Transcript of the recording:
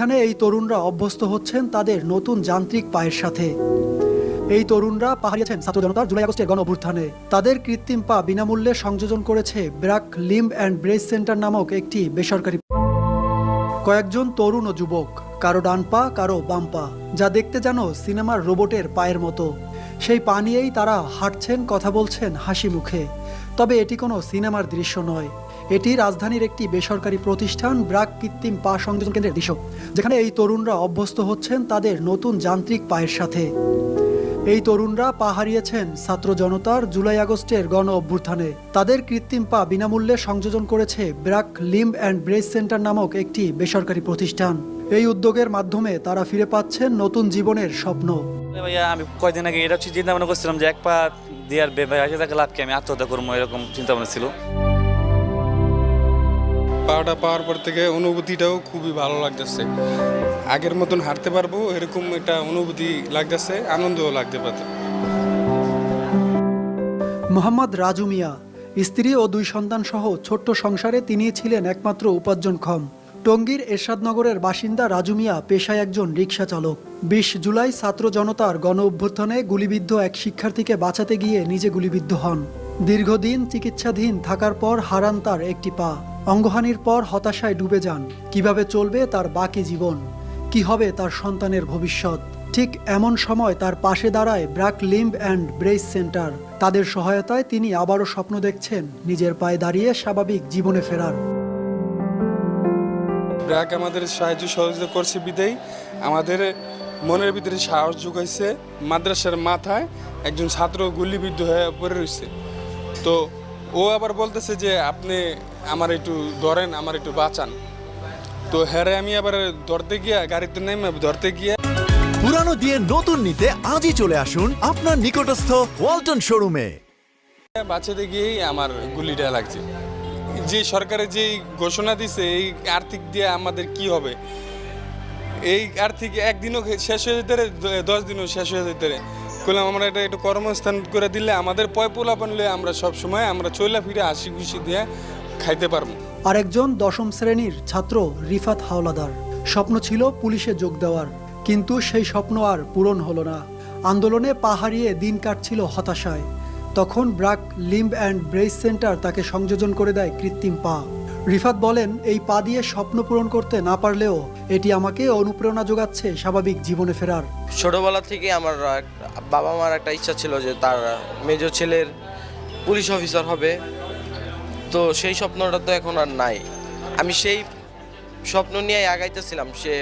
যেখানে এই তরুণরা অভ্যস্ত হচ্ছেন তাদের নতুন যান্ত্রিক পায়ের সাথে। এই তরুণরা পা হারিয়েছেন ছাত্র জনতার জুলাই আগস্টের গণ অভ্যুত্থানে। তাদের কৃত্রিম পা বিনামূল্যে সংযোজন করেছে BRAC Limb and Brace Centre নামক একটি বেসরকারি। কয়েকজন তরুণ ও যুবক, কারো ডান পা কারো বাম পা, যা দেখতে যেন সিনেমার রোবটের পায়ের মতো। সেই পা নিয়েই তারা হাঁটছেন, কথা বলছেন হাসি মুখে। তবে এটি কোনো সিনেমার দৃশ্য নয়, এটি রাজধানীর একটি বেসরকারি প্রতিষ্ঠান ব্র্যাক কৃত্রিম পা সংযোজন কেন্দ্রের দৃশ্য, যেখানে এই তরুণরা অভ্যস্ত হচ্ছেন তাদের নতুন যান্ত্রিক পায়ের সাথে। এই তরুণরা পা হারিয়েছেন ছাত্র জনতার জুলাই আগস্টের গণ অভ্যুত্থানে। তাদের কৃত্রিম পা বিনামূল্যে সংযোজন করেছে BRAC Limb and Brace Centre নামক একটি বেসরকারি প্রতিষ্ঠান। এই উদ্যোগের মাধ্যমে তারা ফিরে পাচ্ছেন নতুন জীবনের স্বপ্ন। ভাইয়া, আমি কয়েকদিন আগে এটা চিন্তা ভাবনা করছিলাম যে এক পা দিয়ে আর বেঁচে লাভকে আমি আত্মহত্যা করবো, এরকম চিন্তা ভাবনা ছিল। পাটা পাওয়ার পর থেকে অনুভূতিটাও খুবই ভালো লাগতেছে। আগের মতন হাঁটতে পারবো এরকম একটা অনুভূতি লাগতেছে, আনন্দও লাগতে পারে। মোহাম্মদ রাজু মিয়া স্ত্রী ও 2 সন্তান সহ ছোট্ট সংসারে তিনি ছিলেন একমাত্র উপার্জনক্ষম। টঙ্গীর এরশাদনগরের বাসিন্দা রাজু মিয়া পেশায় একজন রিকশা চালক। 20 জুলাই ছাত্র জনতার গণ অভ্যুত্থানে গুলিবিদ্ধ এক শিক্ষার্থীকে বাঁচাতে গিয়ে নিজে গুলিবিদ্ধ হন। দীর্ঘদিন চিকিৎসাধীন থাকার পর হারান তার একটি পা। অঙ্গহানির পর হতাশায় ডুবে যান। কিভাবে চলবে তার বাকি জীবন, কি হবে তার সন্তানের ভবিষ্যৎ। ঠিক এমন সময় তার পাশে দাঁড়ায় BRAC Limb and Brace Centre. তাদের সহায়তায় তিনি আবারও স্বপ্ন দেখছেন নিজের পায়ে দাঁড়িয়ে স্বাভাবিক জীবনে ফেরার। ব্র্যাক আমাদের সাহায্য সহযোগিতা করছে বিদায় আমাদের মনের ভিতরে সাহস যোগাইছে। মাদ্রাসার মাথায় একজন ছাত্র গুলিবিদ্ধ হয়ে পড়ে রয়েছে, তো ও আবার বলতেছে যে আপনি আমার একটু ধরেন, আমার একটু বাঁচান। তো হ্যাঁ, আমি আবার ধরতে গিয়া গাড়িতে নেমে ধরতে গিয়ে পুরানো দিয়ে নতুন নিতে আজই চলে আসুন আপনার নিকটস্থ ওয়ালটন শোরুমে। বাঁচাতে গিয়েই আমার গুলিটা লাগছে। যে সরকারের যে ঘোষণা দিছে এই আর্থিক দিয়ে আমাদের কি হবে, এই আর্থিক একদিনও শেষ হয়ে যেতে 10 দিনও শেষ হয়ে যেতে বললাম আমরা এটা একটু কর্মস্থান করে দিলে আমাদের পয়পোলা বানলে আমরা সব সময় আমরা চলে ফিরে হাসি খুশি দিয়ে খাইতে পারবো। আরেকজন 10ম শ্রেণীর ছাত্র রিফাত হাওলাদার। স্বপ্ন ছিল পুলিশে যোগ দেওয়ার, কিন্তু সেই স্বপ্ন আর পূরণ হলো না। আন্দোলনে পা হারিয়ে দিন কাটছিল হতাশায়। তখন BRAC Limb and Brace Centre তাকে সংযোজন করে দেয় কৃত্রিম পা। রিফাত বলেন, এই পা দিয়ে স্বপ্ন পূরণ করতে না পারলেও এটি আমাকে অনুপ্রেরণা যোগাচ্ছে স্বাভাবিক জীবনে ফেরার। ছোটবেলা থেকে আমার বাবা মার একটা ইচ্ছা ছিল যে তার মেজো ছেলের পুলিশ অফিসার হবে, তো সেই স্বপ্নটা তো এখন আর নাই। আমি সেই স্বপ্ন নিয়ে আগাইতেছিলাম। সে